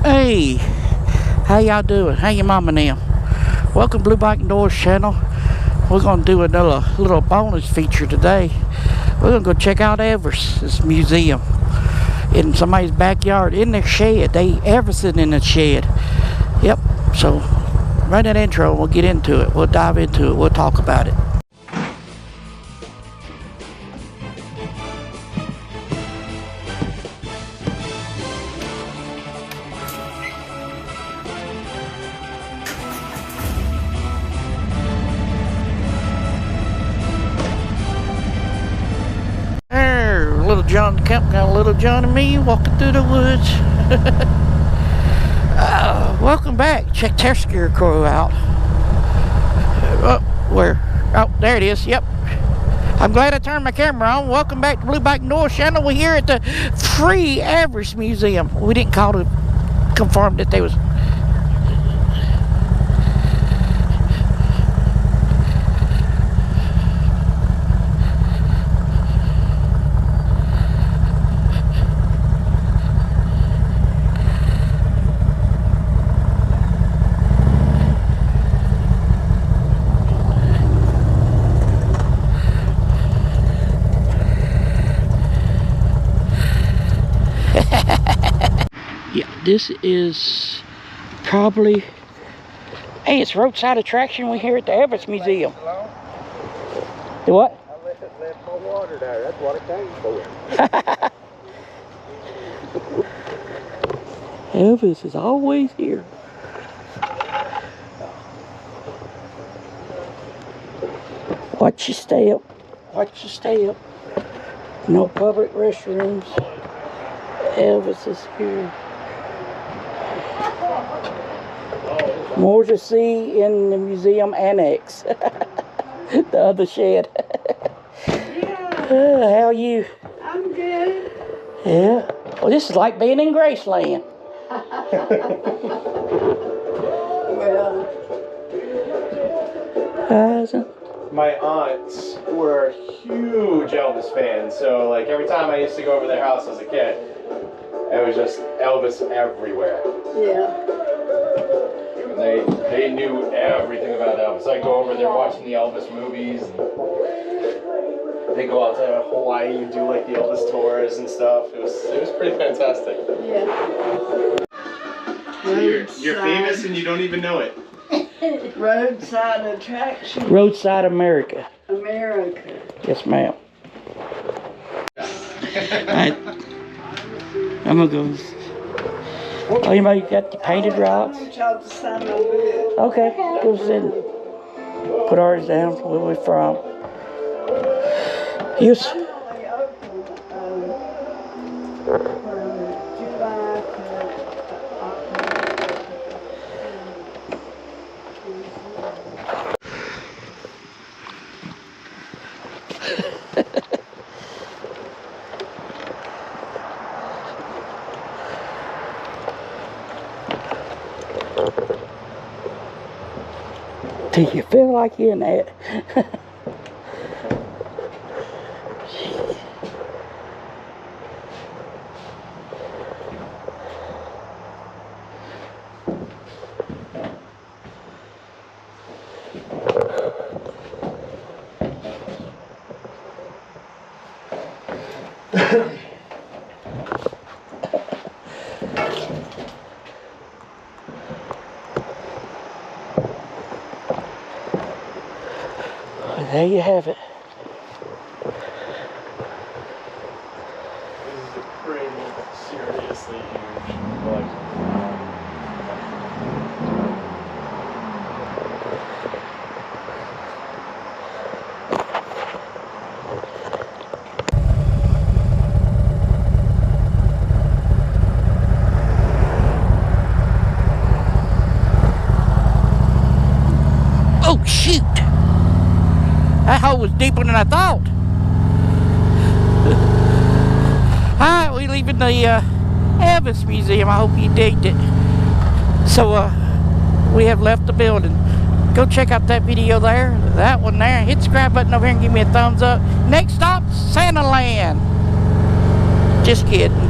Hey, how y'all doing? How your mama now? Welcome to Blue Bike and Doors channel. We're gonna do another little bonus feature today. We're gonna go check out Elvis Museum in somebody's backyard, in their shed. Everything in the shed. Yep. So run that intro and we'll get into it. We'll dive into it. We'll talk about it. Little John, campground, Little John and me walking through the woods. Welcome back. Check their scarecrow out. Where? Oh, there it is. Yep. I'm glad I turned my camera on. Welcome back to Blue Bike and Doors channel. We're here at the free Elvis Museum. We didn't call to confirm that they was. Yeah, this is probably, hey, it's roadside attraction. We're here at the Elvis Museum. The what? I left my water there. That's what it came for. Elvis is always here. Watch your step. Watch your step. No public restrooms. Elvis is here. More to see in the museum annex. The other shed. How are you? I'm good. Yeah. Well, this is like being in Graceland. My aunts were huge Elvis fans, so like every time I used to go over their house as a kid, it was just Elvis everywhere. Yeah. And they knew everything about Elvis. I'd go over there watching the Elvis movies, and they go out to Hawaii and do like the Elvis tours and stuff. It was pretty fantastic. Yeah. So you're famous and you don't even know it. Roadside attraction. Roadside America. America. Yes, ma'am. I'm gonna go. Oh, you might got the painted I rocks. want y'all to sign my book. Okay, go sit. Put ours down where we're from. Yes. I'm only open from July to Do you feel like you're in that? There you have it. This is a pretty seriously huge collection. Oh shoot! That hole was deeper than I thought. Alright, we're leaving the Elvis Museum. I hope you digged it. So we have left the building. Go check out that video there, that one there. Hit the subscribe button over here and give me a thumbs up. Next stop, Santa Land. Just kidding.